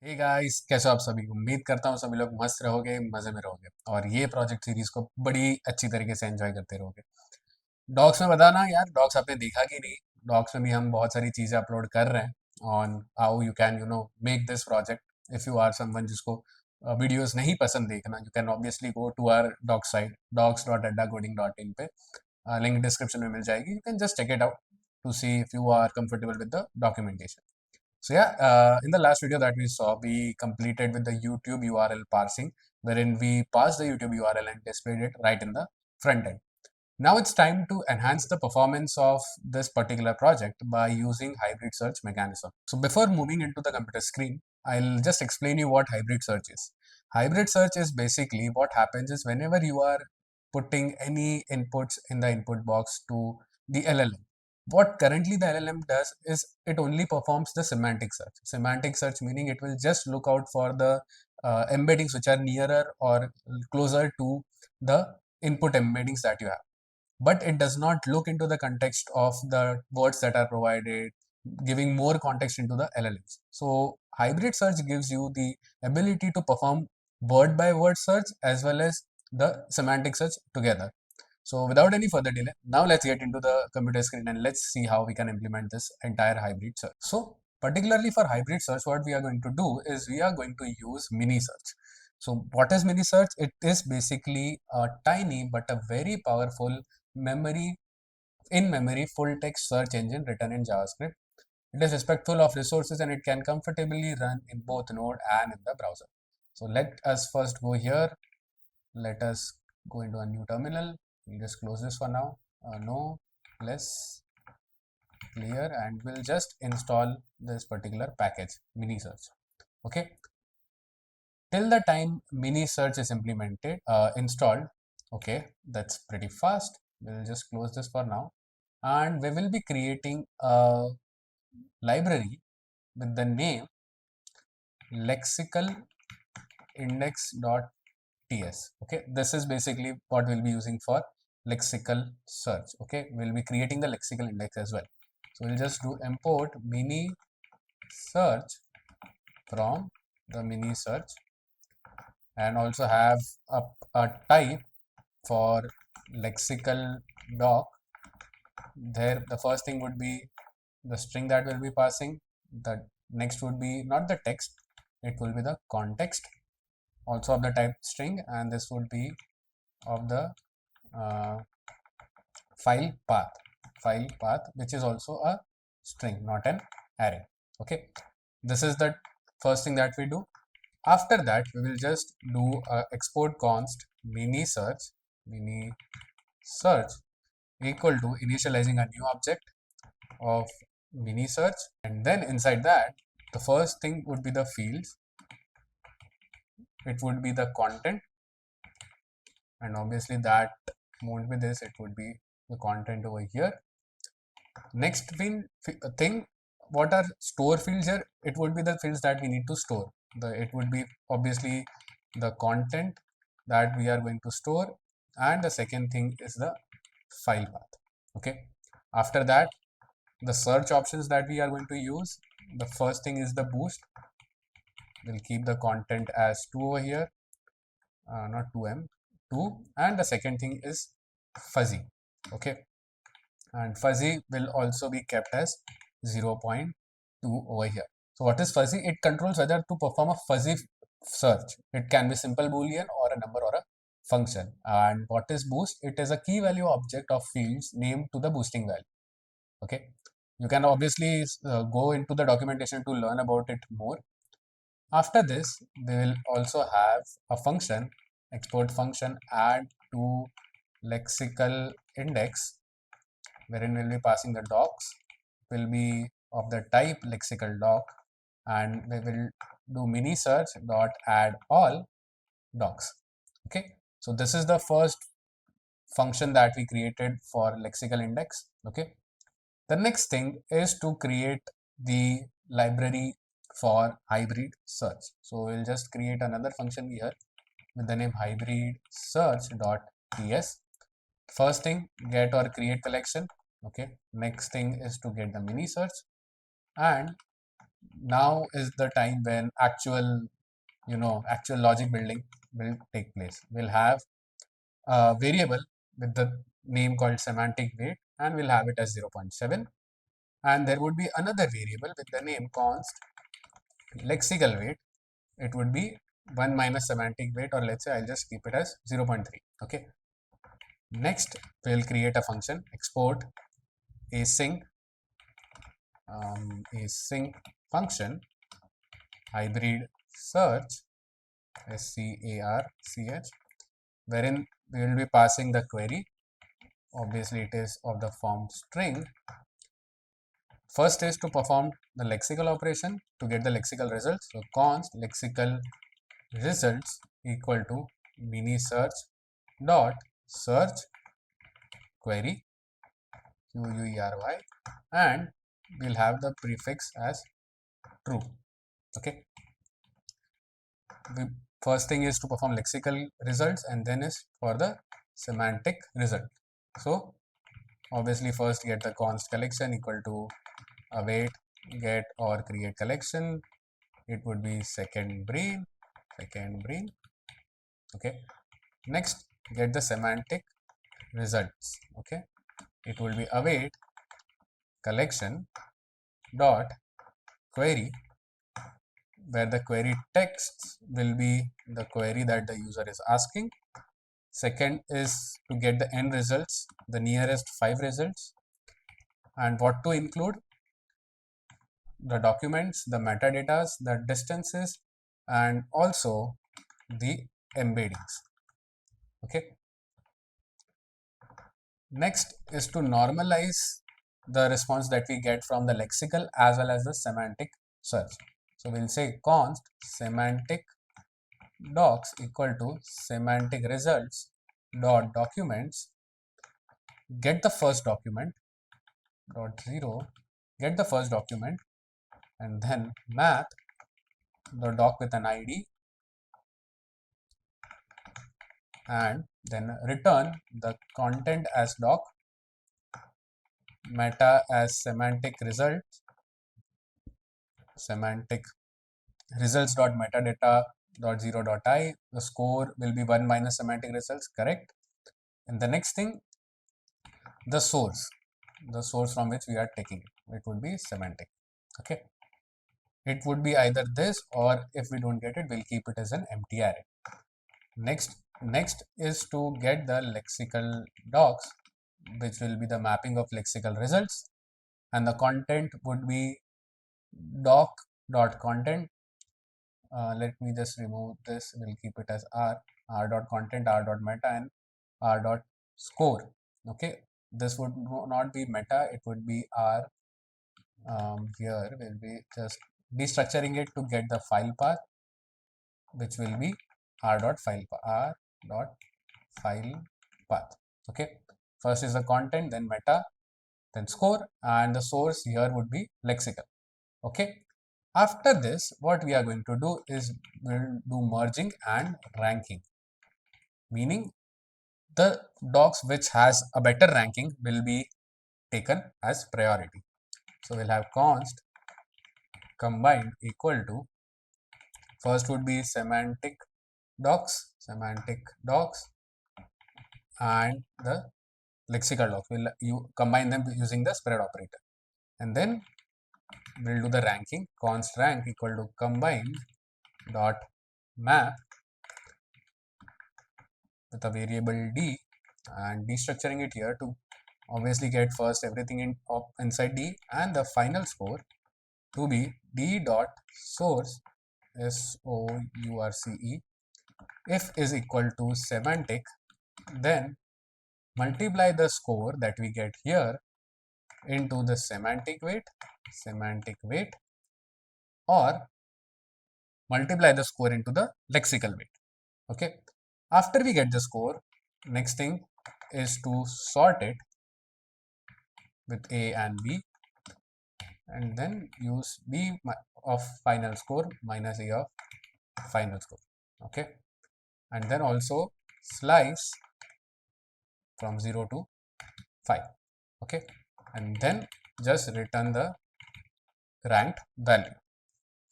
Hey guys, कैसे हो आप सभी। उम्मीद करता हूँ सभी लोग मस्त रहोगे, मजे में रहोगे और ये प्रोजेक्ट सीरीज को बड़ी अच्छी तरीके से एंजॉय करते रहोगे। डॉक्स में बताना यार, डॉक्स आपने देखा कि नहीं। डॉक्स में भी हम बहुत सारी चीजें अपलोड कर रहे हैं on how you can make this project. If you are someone जिसको वीडियोस नहीं पसंद देखना, you can obviously go to our doc site docs.adda.coding.in पे। लिंक डिस्क्रिप्शन में मिल जाएगी, you can just check it out to see if you are comfortable with the documentation. So yeah, in the last video that we saw, we completed with the YouTube URL parsing, wherein we parsed the YouTube URL and displayed it right in the front end. Now it's time to enhance the performance of this particular project by using hybrid search mechanism. So before moving into the computer screen, I'll just explain you what hybrid search is. Hybrid search is basically what happens is whenever you are putting any inputs in the input box to the LLM, what currently the LLM does is it only performs the semantic search. Semantic search meaning it will just look out for the embeddings which are nearer or closer to the input embeddings that you have, but it does not look into the context of the words that are provided, giving more context into the LLMs. So hybrid search gives you the ability to perform word by word search as well as the semantic search together. So without any further delay, now let's get into the computer screen and let's see how we can implement this entire hybrid search. So particularly for hybrid search, what we are going to do is we are going to use MiniSearch. So what is MiniSearch? It is basically a tiny but a very powerful memory in-memory full text search engine written in JavaScript. It is respectful of resources and it can comfortably run in both Node and in the browser. So let us first go here. Let us go into a new terminal. We'll just close this for now. No, less clear, and we'll just install this particular package, MiniSearch. Okay. Till the time MiniSearch is installed. Okay, that's pretty fast. We'll just close this for now, and we will be creating a library with the name lexical index.ts. Okay, this is basically what we'll be using for lexical search. Okay, we'll be creating the lexical index as well. So we'll just do import mini search from the mini search and also have a type for lexical doc. There the first thing would be the string that we'll be passing. The next would be not the text, it will be the context also of the type string, and this would be of the uh, file path, which is also a string, not an array. Okay, this is the first thing that we do. After that, we will just do a export const mini search equal to initializing a new object of mini search, and then inside that the first thing would be the fields. It would be the content, and obviously that won't be this, it would be the content over here. Next thing, what are store fields here? It would be the fields that we need to store. It would be obviously the content that we are going to store, and the second thing is the file path. Okay, after that, the search options that we are going to use, the first thing is the boost. We'll keep the content as 2 over here, not 2m, 2, and the second thing is fuzzy. Okay, and fuzzy will also be kept as 0.2 over here. So what is fuzzy? It controls whether to perform a fuzzy search. It can be simple boolean or a number or a function. And what is boost? It is a key value object of fields named to the boosting value. Okay, you can obviously go into the documentation to learn about it more. After this, we will also have a function, export function add to lexical index, wherein we'll be passing the docs, will be of the type lexical doc, and we will do mini search dot add all docs. Okay, so this is the first function that we created for lexical index. Okay, the next thing is to create the library for hybrid search. So we'll just create another function here with the name hybrid search.ts. First thing, get or create collection. Okay, next thing is to get the mini search, and now is the time when actual logic building will take place. We'll have a variable with the name called semantic weight, and we'll have it as 0.7. And there would be another variable with the name const lexical weight. It would be 1 minus semantic weight, or let's say I'll just keep it as 0.3. Okay. Next, we'll create a function export async async function hybrid search SCARCH, wherein we will be passing the query. Obviously, it is of the form string. First is to perform the lexical operation to get the lexical results. So const lexical results equal to MiniSearch dot search query query, and we'll have the prefix as true. Okay. The first thing is to perform lexical results, and then is for the semantic result. So obviously first get the const collection equal to await get or create collection. It would be second brain. Okay. Next, get the semantic results. Okay. It will be await collection dot query, where the query text will be the query that the user is asking. Second is to get the end results, the nearest 5 results, and what to include: the documents, the metadatas, the distances, and also the embeddings. Okay. Next is to normalize the response that we get from the lexical as well as the semantic search. So we'll say const semantic docs equal to semantic results dot documents, get the first document dot 0, get the first document, and then map the doc with an ID, and then return the content as doc, meta as semantic results, semantic results dot metadata dot 0 dot I. The score will be 1 minus semantic results, correct? And the next thing, the source from which we are taking it would be semantic. Okay. It would be either this, or if we don't get it, we'll keep it as an empty array. Next is to get the lexical docs, which will be the mapping of lexical results, and the content would be doc dot content. Let me just remove this. We'll keep it as r dot content, r dot meta, and r dot score. Okay. This would not be meta, it would be r. Here we'll be just destructuring it to get the file path, which will be r dot file path. Okay. First is the content, then meta, then score, and the source here would be lexical. Okay. After this, what we are going to do is we'll do merging and ranking, meaning the docs which has a better ranking will be taken as priority. So we'll have const combined equal to, first would be semantic docs, and the lexical docs. You combine them using the spread operator, and then we'll do the ranking. Const rank equal to combine dot map with a variable d, and destructuring it here to obviously get first everything inside d, and the final score to be d dot source source if is equal to semantic, then multiply the score that we get here into the semantic weight, or multiply the score into the lexical weight. Okay. After we get the score, next thing is to sort it with A and B, and then use B of final score minus A of final score. Okay. And then also slice from 0 to 5. Okay. And then just return the ranked value.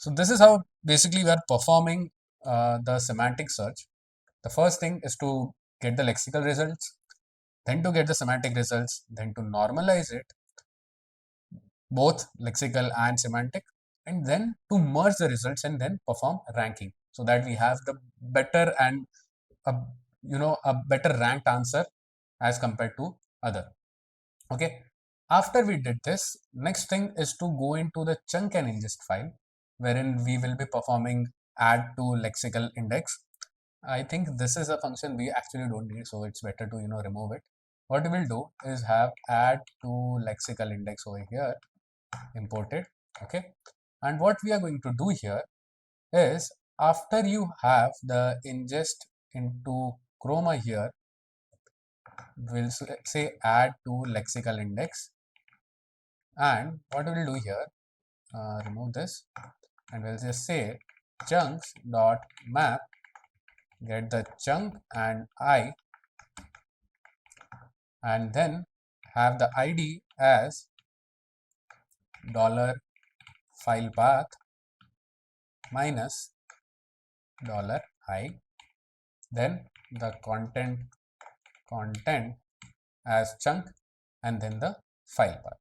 So this is how basically we are performing the semantic search. The first thing is to get the lexical results, then to get the semantic results, then to normalize it, both lexical and semantic, and then to merge the results and then perform ranking so that we have the better and a, a better ranked answer as compared to other. Okay. After we did this, next thing is to go into the chunk and ingest file, wherein we will be performing add to lexical index. I think this is a function we actually don't need, so it's better to remove it. What we will do is have add to lexical index over here, imported. Okay, and what we are going to do here is, after you have the ingest into chroma here, we'll say add to lexical index, and what we'll do here, remove this, and we'll just say chunks dot map, get the chunk and I, and then have the id as dollar file path minus dollar I, then the content as chunk, and then the file path.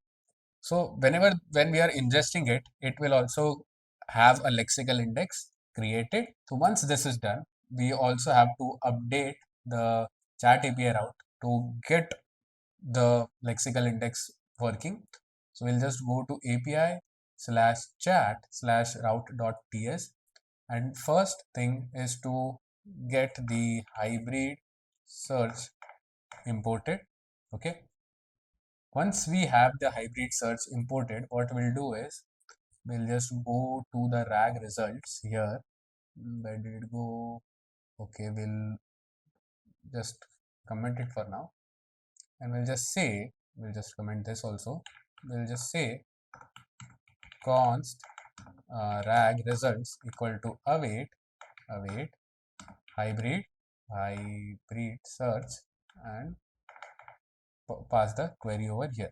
So when we are ingesting it, it will also have a lexical index created. So once this is done, we also have to update the chat API route to get the lexical index working. So we'll just go to API slash chat slash route.ts, and first thing is to get the hybrid search imported. Okay. Once we have the hybrid search imported, what we'll do is we'll just go to the RAG results here. Where did it go? Okay, we'll just comment it for now, and we'll just comment this also. We'll just say const RAG results equal to await hybrid search, and pass the query over here.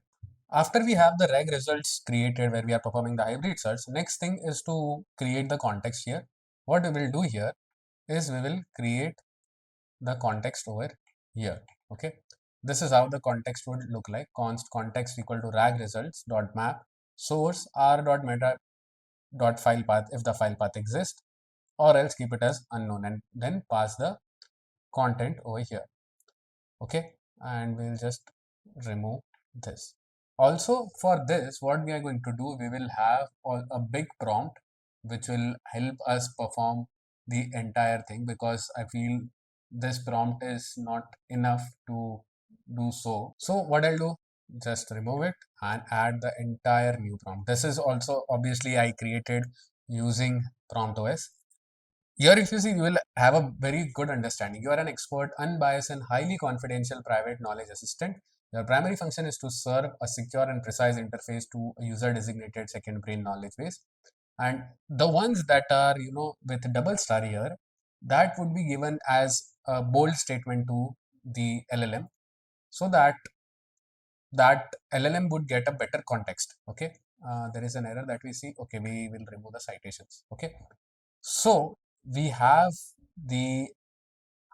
After we have the reg results created where we are performing the hybrid search, next thing is to create the context here. What we will do here is we will create the context over here. Okay, this is how the context would look like. Const context equal to rag results dot map source r dot meta dot file path if the file path exists, or else keep it as unknown, and then pass the content over here. Okay, and we'll just remove this. Also, for this, what we are going to do, we will have a big prompt which will help us perform the entire thing, because I feel this prompt is not enough to do so. So what I'll do, just remove it and add the entire new prompt. This is also obviously I created using prompt OS. Here, if you see, you will have a very good understanding. You are an expert, unbiased, and highly confidential private knowledge assistant. Your primary function is to serve a secure and precise interface to a user-designated second brain knowledge base. And the ones that are, with double star here, that would be given as a bold statement to the LLM, so that LLM would get a better context. Okay, there is an error that we see. Okay, we will remove the citations. Okay, so we have the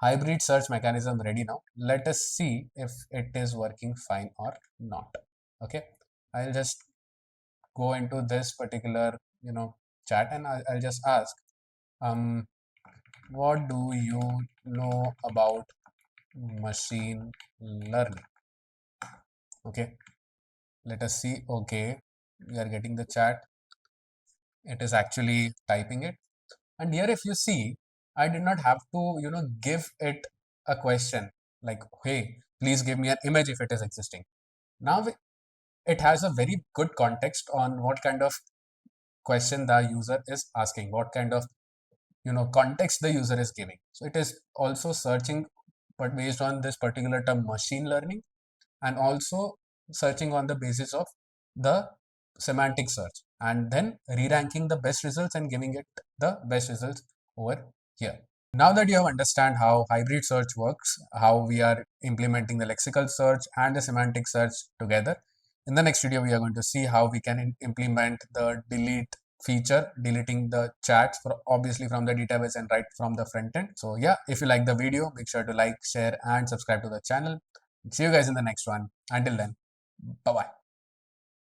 hybrid search mechanism ready now. Let us see if it is working fine or not. Okay, I'll just go into this particular chat, and I'll just ask, what do you know about machine learning? Okay, let us see. Okay, we are getting the chat. It is actually typing it. And here, if you see, I did not have to, give it a question like, hey, please give me an image if it is existing. Now it has a very good context on what kind of question the user is asking, what kind of, context the user is giving. So it is also searching, but based on this particular term, machine learning, and also searching on the basis of the semantic search, and then re-ranking the best results and giving it the best results over here. Now that you have understand how hybrid search works, how we are implementing the lexical search and the semantic search together, in the next video we are going to see how we can implement the delete feature, deleting the chats for obviously from the database and right from the front end. So yeah, if you like the video, make sure to like, share, and subscribe to the channel. See you guys in the next one. Until then, bye bye.